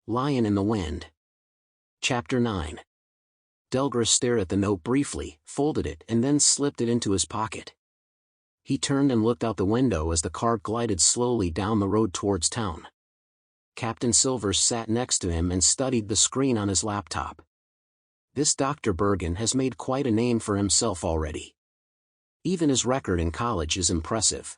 Lion in the Wind. Chapter 9. Delgra stared at the note briefly, folded it and then slipped it into his pocket. He turned and looked out the window as the car glided slowly down the road towards town. Captain Silvers sat next to him and studied the screen on his laptop. This Dr. Bergen has made quite a name for himself already. Even his record in college is impressive.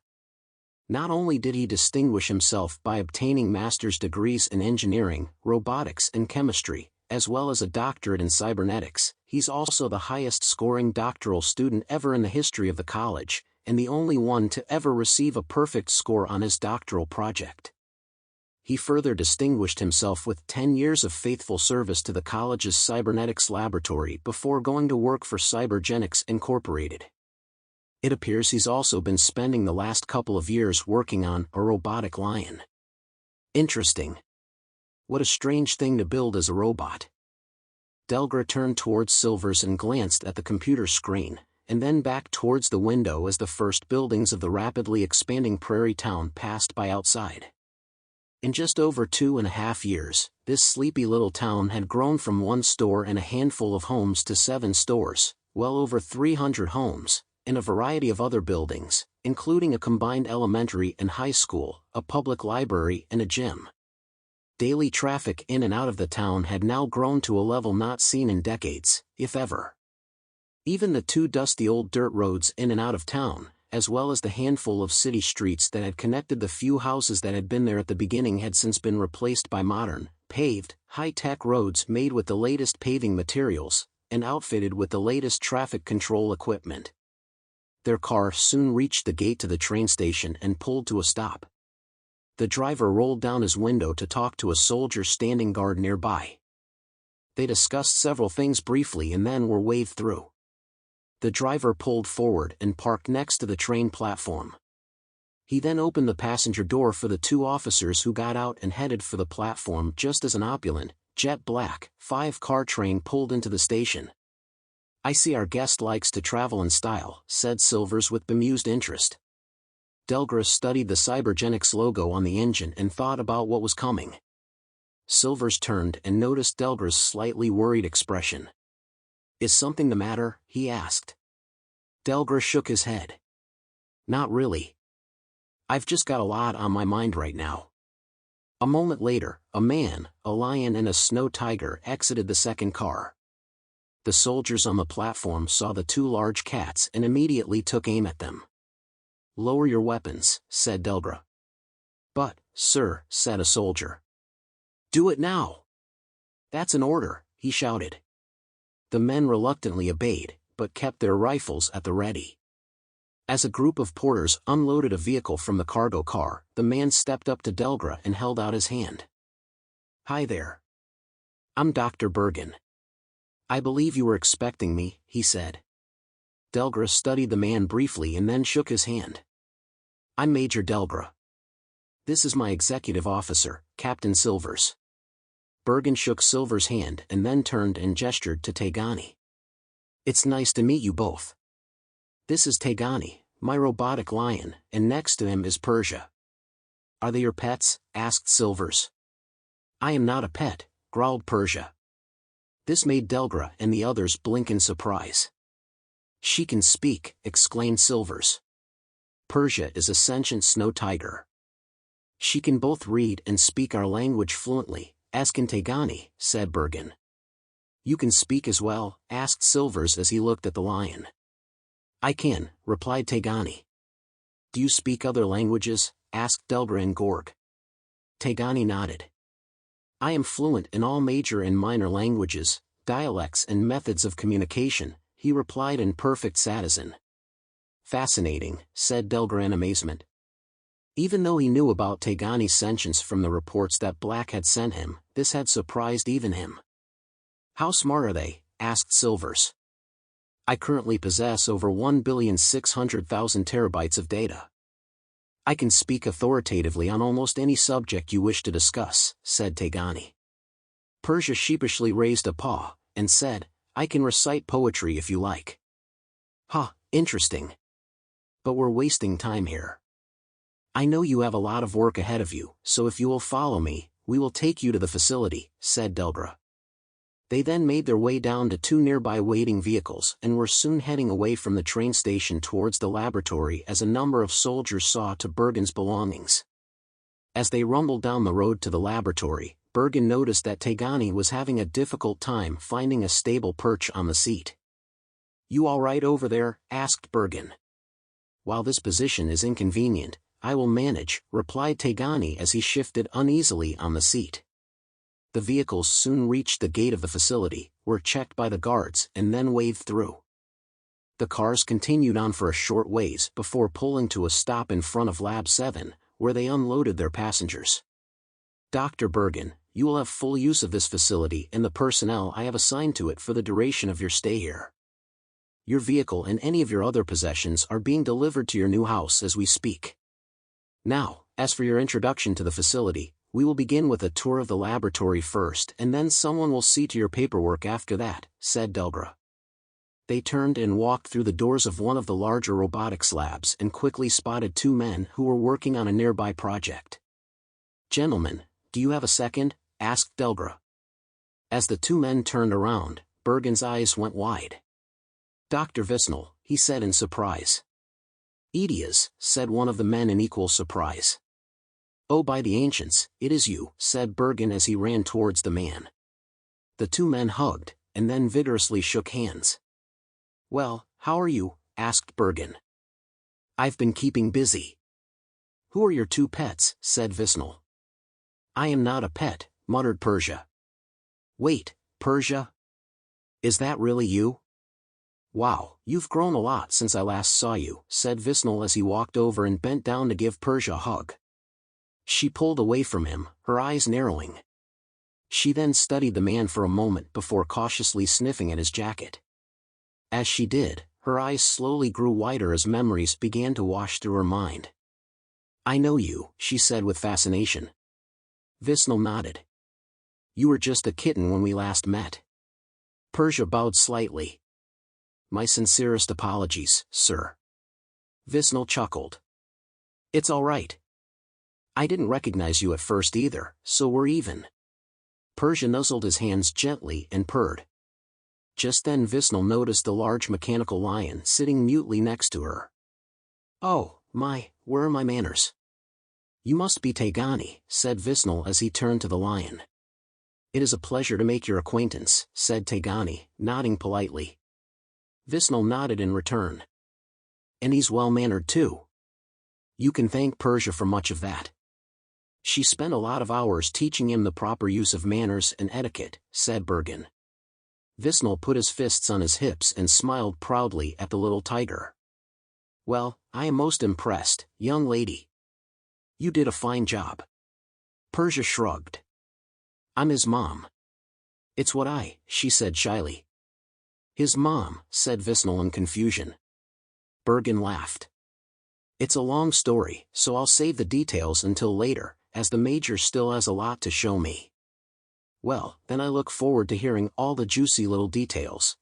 Not only did he distinguish himself by obtaining master's degrees in engineering, robotics and chemistry, as well as a doctorate in cybernetics, he's also the highest-scoring doctoral student ever in the history of the college, and the only one to ever receive a perfect score on his doctoral project. He further distinguished himself with 10 years of faithful service to the college's cybernetics laboratory before going to work for Cybergenics Incorporated. It appears he's also been spending the last couple of years working on a robotic lion. Interesting. What a strange thing to build as a robot. Delgra turned towards Silvers and glanced at the computer screen, and then back towards the window as the first buildings of the rapidly expanding prairie town passed by outside. In just over 2.5 years, this sleepy little town had grown from 1 store and a handful of homes to 7 stores, well over 300 homes, and a variety of other buildings, including a combined elementary and high school, a public library and a gym. Daily traffic in and out of the town had now grown to a level not seen in decades, if ever. Even the 2 dusty old dirt roads in and out of town, as well as the handful of city streets that had connected the few houses that had been there at the beginning, had since been replaced by modern, paved, high-tech roads made with the latest paving materials, and outfitted with the latest traffic control equipment. Their car soon reached the gate to the train station and pulled to a stop. The driver rolled down his window to talk to a soldier standing guard nearby. They discussed several things briefly and then were waved through. The driver pulled forward and parked next to the train platform. He then opened the passenger door for the 2 officers who got out and headed for the platform just as an opulent, jet black, 5-car train pulled into the station. "I see our guest likes to travel in style," said Silvers with bemused interest. Delgra studied the Cybergenics logo on the engine and thought about what was coming. Silvers turned and noticed Delgra's slightly worried expression. "Is something the matter?" he asked. Delgra shook his head. "Not really. I've just got a lot on my mind right now." A moment later, a man, a lion and a snow tiger exited the second car. The soldiers on the platform saw the 2 large cats and immediately took aim at them. "Lower your weapons," said Delgra. "But, sir," said a soldier. "Do it now." "That's an order," he shouted. The men reluctantly obeyed, but kept their rifles at the ready. As a group of porters unloaded a vehicle from the cargo car, the man stepped up to Delgra and held out his hand. "Hi there. I'm Dr. Bergen. I believe you were expecting me," he said. Delgra studied the man briefly and then shook his hand. "I'm Major Delgra. This is my executive officer, Captain Silvers." Bergen shook Silvers' hand and then turned and gestured to Tegani. "It's nice to meet you both. This is Tegani, my robotic lion, and next to him is Persia." "Are they your pets?" asked Silvers. "I am not a pet," growled Persia. This made Delgra and the others blink in surprise. "She can speak," exclaimed Silvers. "Persia is a sentient snow tiger. She can both read and speak our language fluently, as can Tegani," said Bergen. "You can speak as well?" asked Silvers as he looked at the lion. "I can," replied Tegani. "Do you speak other languages?" asked Delgra and Gorg. Tegani nodded. "I am fluent in all major and minor languages, dialects and methods of communication," he replied in perfect Sarazan. "Fascinating," said Delgra in amazement. Even though he knew about Tegani's sentience from the reports that Black had sent him, this had surprised even him. "How smart are they?" asked Silvers. "I currently possess over 1,600,000 terabytes of data. I can speak authoritatively on almost any subject you wish to discuss," said Tegani. Persia sheepishly raised a paw, and said, "I can recite poetry if you like." "Huh, interesting. But we're wasting time here. I know you have a lot of work ahead of you, so if you will follow me, We will take you to the facility, said Delgra. They then made their way down to two nearby waiting vehicles and were soon heading away from the train station towards the laboratory as a number of soldiers saw to Bergen's belongings. As they rumbled down the road to the laboratory, Bergen noticed that Tegani was having a difficult time finding a stable perch on the seat. You all right over there? Asked Bergen. While this position is inconvenient, I will manage, replied Tegani as he shifted uneasily on the seat. The vehicles soon reached the gate of the facility, were checked by the guards and then waved through. The cars continued on for a short ways before pulling to a stop in front of Lab 7, where they unloaded their passengers. Dr. Bergen, you will have full use of this facility and the personnel I have assigned to it for the duration of your stay here. Your vehicle and any of your other possessions are being delivered to your new house as we speak. Now, as for your introduction to the facility, we will begin with a tour of the laboratory first and then someone will see to your paperwork after that, said Delgra. They turned and walked through the doors of one of the larger robotics labs and quickly spotted two men who were working on a nearby project. Gentlemen, do you have a second? Asked Delgra. As the two men turned around, Bergen's eyes went wide. Dr. Visnell, he said in surprise. Edias, said one of the men in equal surprise. Oh, by the ancients, it is you, said Bergen as he ran towards the man. The two men hugged, and then vigorously shook hands. Well, how are you? Asked Bergen. I've been keeping busy. Who are your two pets? Said Visnell. I am not a pet, muttered Persia. Wait, Persia? Is that really you? Wow, you've grown a lot since I last saw you, said Visnell as he walked over and bent down to give Persia a hug. She pulled away from him, her eyes narrowing. She then studied the man for a moment before cautiously sniffing at his jacket. As she did, her eyes slowly grew wider as memories began to wash through her mind. I know you, she said with fascination. Visnell nodded. You were just a kitten when we last met. Persia bowed slightly. My sincerest apologies, sir. Visnell chuckled. It's all right. I didn't recognize you at first either, so we're even. Persia nuzzled his hands gently and purred. Just then Visnell noticed the large mechanical lion sitting mutely next to her. Oh, where are my manners? You must be Tegani, said Visnell as he turned to the lion. It is a pleasure to make your acquaintance, said Tegani, nodding politely. Visnell nodded in return. And he's well-mannered too. You can thank Persia for much of that. She spent a lot of hours teaching him the proper use of manners and etiquette, said Bergen. Visnell put his fists on his hips and smiled proudly at the little tiger. Well, I am most impressed, young lady. You did a fine job. Persia shrugged. I'm his mom. It's what she said shyly. His mom, said Visnell in confusion. Bergen laughed. It's a long story, so I'll save the details until later, as the Major still has a lot to show me. Well, then I look forward to hearing all the juicy little details.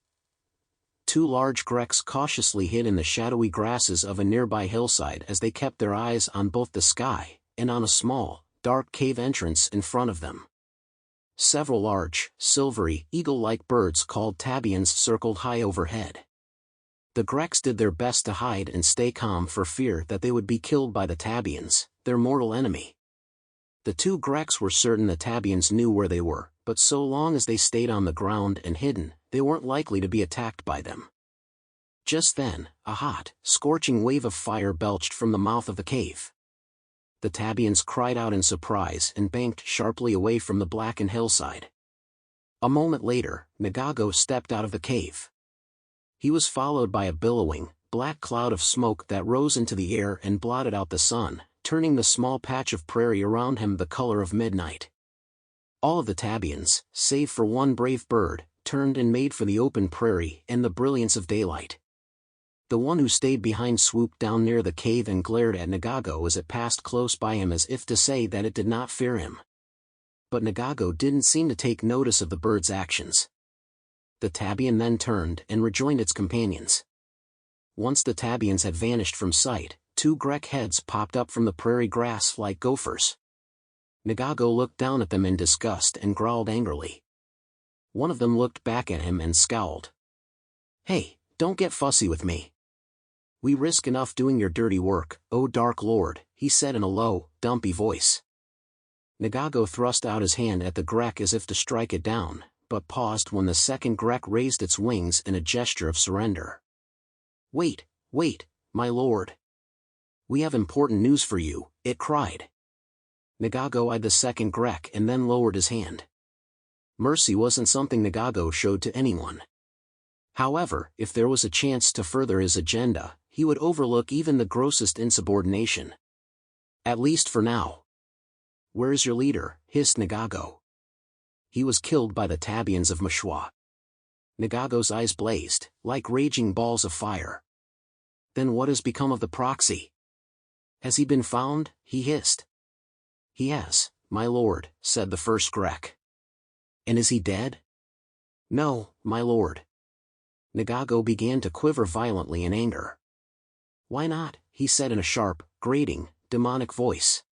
Two large Grecs cautiously hid in the shadowy grasses of a nearby hillside as they kept their eyes on both the sky and on a small, dark cave entrance in front of them. Several large, silvery, eagle-like birds called tabians circled high overhead. The Grecs did their best to hide and stay calm for fear that they would be killed by the tabians, their mortal enemy. The two Grecs were certain the tabians knew where they were, but so long as they stayed on the ground and hidden, they weren't likely to be attacked by them. Just then, a hot, scorching wave of fire belched from the mouth of the cave. The tabians cried out in surprise and banked sharply away from the blackened hillside. A moment later, Nagago stepped out of the cave. He was followed by a billowing, black cloud of smoke that rose into the air and blotted out the sun, turning the small patch of prairie around him the color of midnight. All of the tabians, save for one brave bird, turned and made for the open prairie and the brilliance of daylight. The one who stayed behind swooped down near the cave and glared at Nagago as it passed close by him as if to say that it did not fear him. But Nagago didn't seem to take notice of the bird's actions. The tabian then turned and rejoined its companions. Once the tabians had vanished from sight, two Grek heads popped up from the prairie grass like gophers. Nagago looked down at them in disgust and growled angrily. One of them looked back at him and scowled. Hey, don't get fussy with me. We risk enough doing your dirty work, O Dark Lord, he said in a low, dumpy voice. Nagago thrust out his hand at the Grek as if to strike it down, but paused when the second Grek raised its wings in a gesture of surrender. Wait, my lord. We have important news for you, it cried. Nagago eyed the second Grek and then lowered his hand. Mercy wasn't something Nagago showed to anyone. However, if there was a chance to further his agenda, he would overlook even the grossest insubordination. At least for now. Where is your leader? Hissed Nagago. He was killed by the Tabians of Mashua. Nagago's eyes blazed, like raging balls of fire. Then what has become of the proxy? Has he been found? He hissed. He has, my lord, said the first Grek. And is he dead? No, my lord. Nagago began to quiver violently in anger. Why not? He said in a sharp, grating, demonic voice.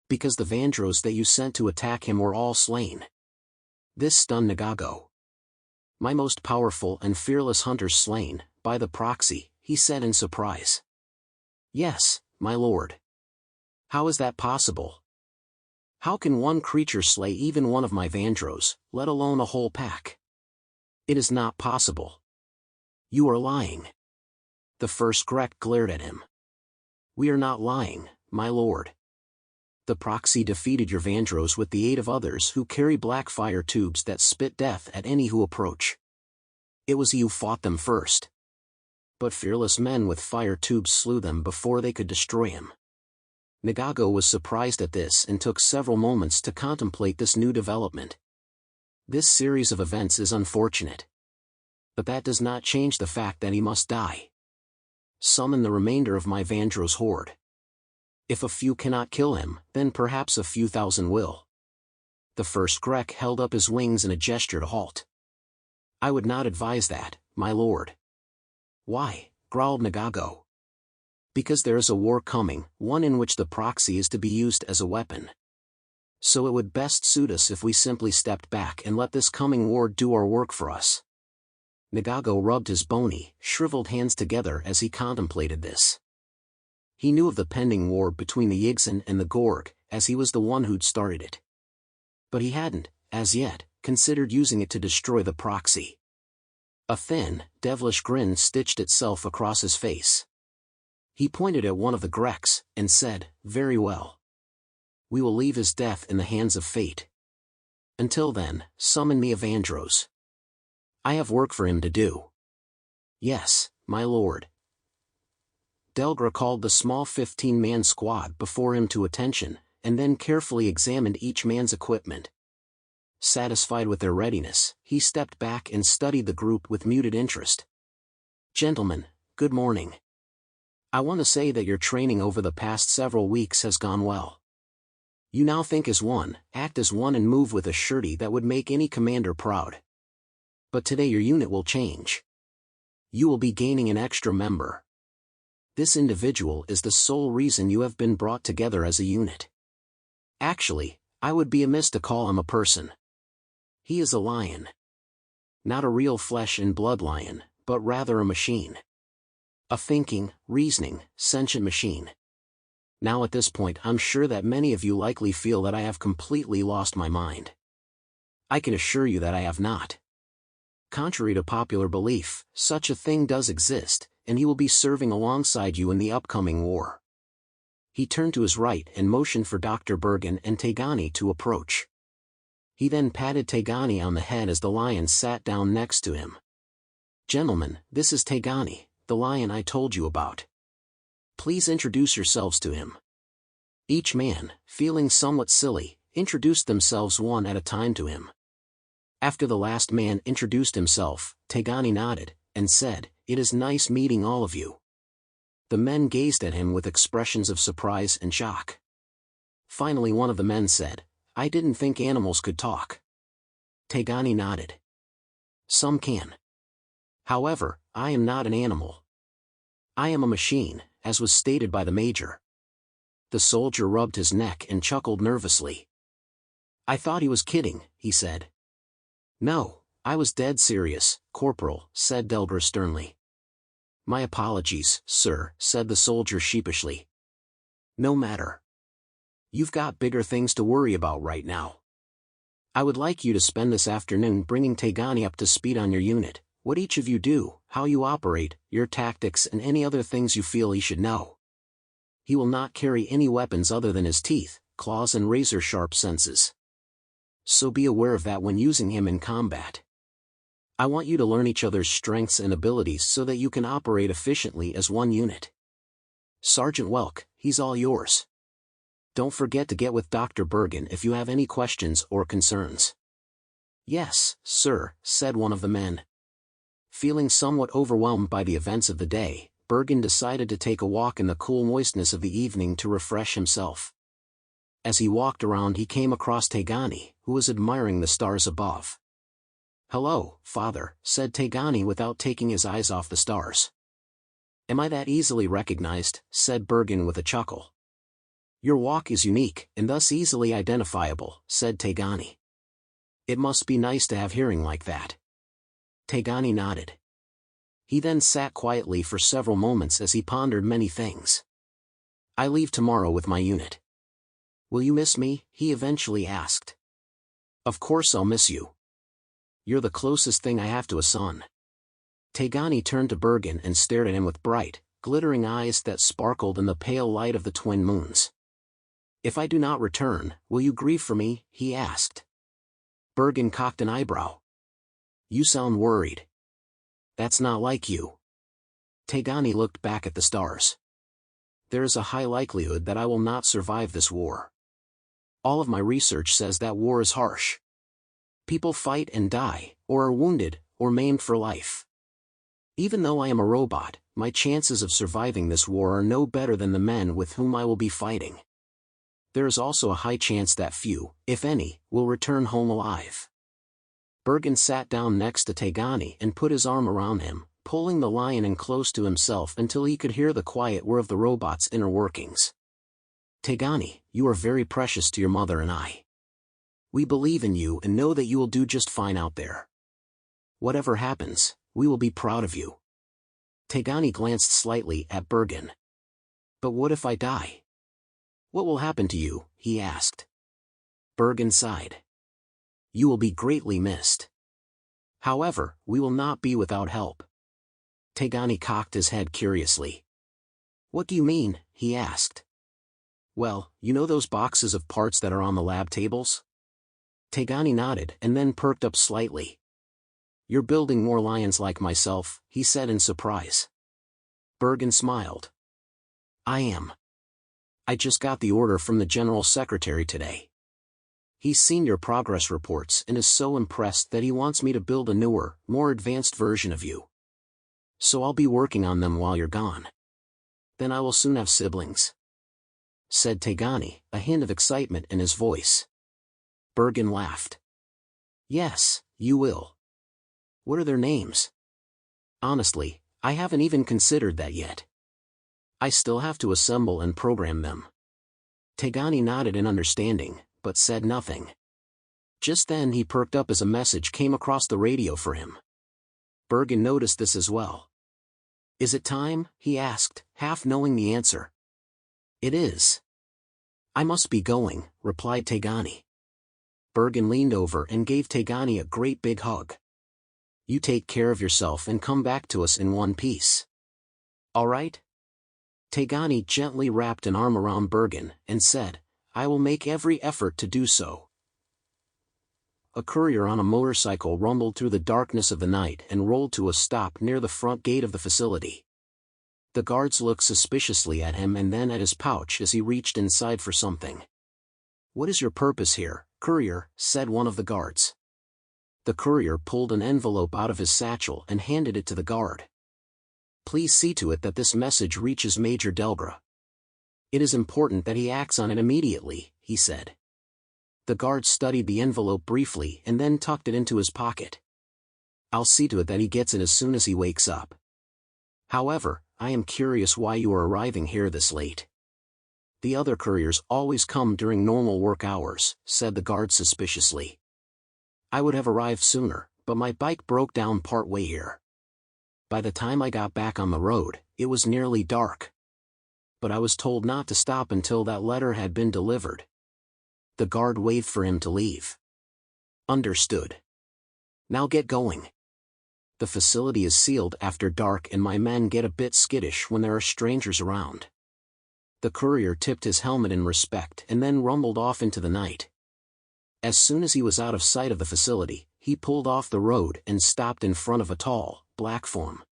Because the Vandros that you sent to attack him were all slain. This stunned Nagago. My most powerful and fearless hunters slain, by the proxy, he said in surprise. Yes, my lord. How is that possible? How can one creature slay even one of my Vandros, let alone a whole pack? It is not possible. You are lying. The first Grek glared at him. We are not lying, my lord. The proxy defeated your Vandros with the aid of others who carry black fire tubes that spit death at any who approach. It was he who fought them first. But fearless men with fire tubes slew them before they could destroy him. Nagago was surprised at this and took several moments to contemplate this new development. This series of events is unfortunate. But that does not change the fact that he must die. Summon the remainder of my Vandros horde. If a few cannot kill him, then perhaps a few thousand will. The first Grek held up his wings in a gesture to halt. I would not advise that, my lord. Why? Growled Nagago. Because there is a war coming, one in which the proxy is to be used as a weapon. So it would best suit us if we simply stepped back and let this coming war do our work for us. Nagago rubbed his bony, shriveled hands together as he contemplated this. He knew of the pending war between the Yigzin and the Gorg, as he was the one who'd started it. But he hadn't, as yet, considered using it to destroy the proxy. A thin, devilish grin stitched itself across his face. He pointed at one of the Greks, and said, Very well. We will leave his death in the hands of fate. Until then, summon me a Vandros. I have work for him to do. Yes, my lord. Delgra called the small 15-man squad before him to attention, and then carefully examined each man's equipment. Satisfied with their readiness, he stepped back and studied the group with muted interest. Gentlemen, good morning. I want to say that your training over the past several weeks has gone well. You now think as one, act as one and move with a surety that would make any commander proud. But today your unit will change. You will be gaining an extra member. This individual is the sole reason you have been brought together as a unit. Actually, I would be amiss to call him a person. He is a lion. Not a real flesh and blood lion, but rather a machine. A thinking, reasoning, sentient machine. Now at this point I'm sure that many of you likely feel that I have completely lost my mind. I can assure you that I have not. Contrary to popular belief, such a thing does exist, and he will be serving alongside you in the upcoming war. He turned to his right and motioned for Dr. Bergen and Tegani to approach. He then patted Tegani on the head as the lion sat down next to him. Gentlemen, this is Tegani, the lion I told you about. Please introduce yourselves to him. Each man, feeling somewhat silly, introduced themselves one at a time to him. After the last man introduced himself, Tegani nodded, and said, It is nice meeting all of you. The men gazed at him with expressions of surprise and shock. Finally one of the men said, I didn't think animals could talk. Tegani nodded. Some can. However, I am not an animal. I am a machine, as was stated by the major. The soldier rubbed his neck and chuckled nervously. I thought he was kidding, he said. No, I was dead serious, Corporal, said Delgra sternly. My apologies, sir, said the soldier sheepishly. No matter. You've got bigger things to worry about right now. I would like you to spend this afternoon bringing Tegani up to speed on your unit, what each of you do, how you operate, your tactics and any other things you feel he should know. He will not carry any weapons other than his teeth, claws and razor-sharp senses. So be aware of that when using him in combat. I want you to learn each other's strengths and abilities so that you can operate efficiently as one unit. Sergeant Welk, he's all yours. Don't forget to get with Dr. Bergen if you have any questions or concerns. Yes, sir, said one of the men. Feeling somewhat overwhelmed by the events of the day, Bergen decided to take a walk in the cool moistness of the evening to refresh himself. As he walked around he came across Tegani, who was admiring the stars above. Hello, father, said Tegani without taking his eyes off the stars. Am I that easily recognized, said Bergen with a chuckle. Your walk is unique, and thus easily identifiable, said Tegani. It must be nice to have hearing like that. Tegani nodded. He then sat quietly for several moments as he pondered many things. I leave tomorrow with my unit. Will you miss me? He eventually asked. Of course I'll miss you. You're the closest thing I have to a son. Tegani turned to Bergen and stared at him with bright, glittering eyes that sparkled in the pale light of the twin moons. If I do not return, will you grieve for me? He asked. Bergen cocked an eyebrow. You sound worried. That's not like you. Tegani looked back at the stars. There is a high likelihood that I will not survive this war. All of my research says that war is harsh. People fight and die, or are wounded, or maimed for life. Even though I am a robot, my chances of surviving this war are no better than the men with whom I will be fighting. There is also a high chance that few, if any, will return home alive. Bergen sat down next to Tegani and put his arm around him, pulling the lion in close to himself until he could hear the quiet whir of the robot's inner workings. Tegani, you are very precious to your mother and I. We believe in you and know that you will do just fine out there. Whatever happens, we will be proud of you. Tegani glanced slightly at Bergen. But what if I die? What will happen to you? He asked. Bergen sighed. You will be greatly missed. However, we will not be without help. Tegani cocked his head curiously. What do you mean? He asked. Well, you know those boxes of parts that are on the lab tables? Tegani nodded and then perked up slightly. You're building more lions like myself, he said in surprise. Bergen smiled. I am. I just got the order from the General Secretary today. He's seen your progress reports and is so impressed that he wants me to build a newer, more advanced version of you. So I'll be working on them while you're gone. Then I will soon have siblings, said Tegani, a hint of excitement in his voice. Bergen laughed. Yes, you will. What are their names? Honestly, I haven't even considered that yet. I still have to assemble and program them. Tegani nodded in understanding, but said nothing. Just then he perked up as a message came across the radio for him. Bergen noticed this as well. Is it time? He asked, half knowing the answer. It is. I must be going, replied Tegani. Bergen leaned over and gave Tegani a great big hug. You take care of yourself and come back to us in one piece. All right? Tegani gently wrapped an arm around Bergen and said, I will make every effort to do so. A courier on a motorcycle rumbled through the darkness of the night and rolled to a stop near the front gate of the facility. The guards looked suspiciously at him and then at his pouch as he reached inside for something. What is your purpose here, courier? Said one of the guards. The courier pulled an envelope out of his satchel and handed it to the guard. Please see to it that this message reaches Major Delgra. It is important that he acts on it immediately, he said. The guard studied the envelope briefly and then tucked it into his pocket. I'll see to it that he gets it as soon as he wakes up. However, I am curious why you are arriving here this late. The other couriers always come during normal work hours, said the guard suspiciously. I would have arrived sooner, but my bike broke down part way here. By the time I got back on the road, it was nearly dark. But I was told not to stop until that letter had been delivered. The guard waved for him to leave. Understood. Now get going. The facility is sealed after dark and my men get a bit skittish when there are strangers around. The courier tipped his helmet in respect and then rumbled off into the night. As soon as he was out of sight of the facility, he pulled off the road and stopped in front of a tall, black form.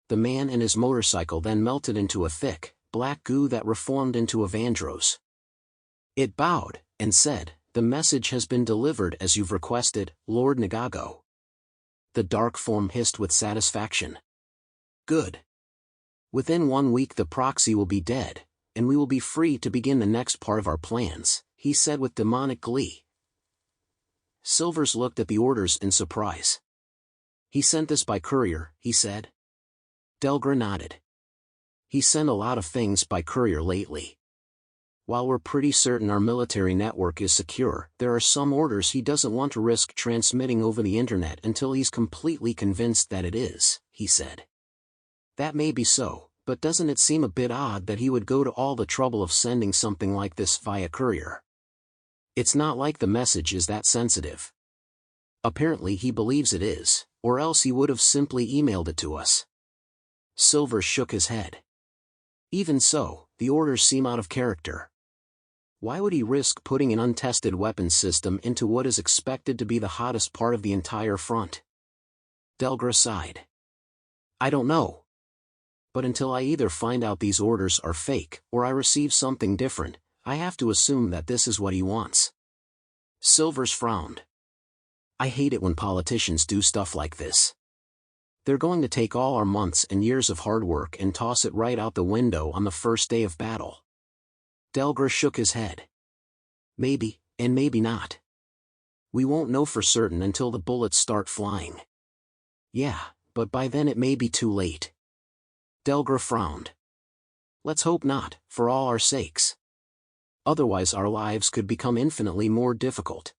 The man and his motorcycle then melted into a thick, black goo that reformed into a Vandross. It bowed, and said, "The message has been delivered as you've requested, Lord Nagago." The dark form hissed with satisfaction. Good. Within 1 week the proxy will be dead, and we will be free to begin the next part of our plans, he said with demonic glee. Silvers looked at the orders in surprise. He sent this by courier, he said. Delgra nodded. He sent a lot of things by courier lately. While we're pretty certain our military network is secure, there are some orders he doesn't want to risk transmitting over the internet until he's completely convinced that it is, he said. That may be so, but doesn't it seem a bit odd that he would go to all the trouble of sending something like this via courier? It's not like the message is that sensitive. Apparently he believes it is, or else he would have simply emailed it to us. Silver shook his head. Even so, the orders seem out of character. Why would he risk putting an untested weapons system into what is expected to be the hottest part of the entire front? Delgra sighed. I don't know. But until I either find out these orders are fake, or I receive something different, I have to assume that this is what he wants. Silvers frowned. I hate it when politicians do stuff like this. They're going to take all our months and years of hard work and toss it right out the window on the first day of battle. Delgra shook his head. Maybe, and maybe not. We won't know for certain until the bullets start flying. Yeah, but by then it may be too late. Delgra frowned. Let's hope not, for all our sakes. Otherwise our lives could become infinitely more difficult.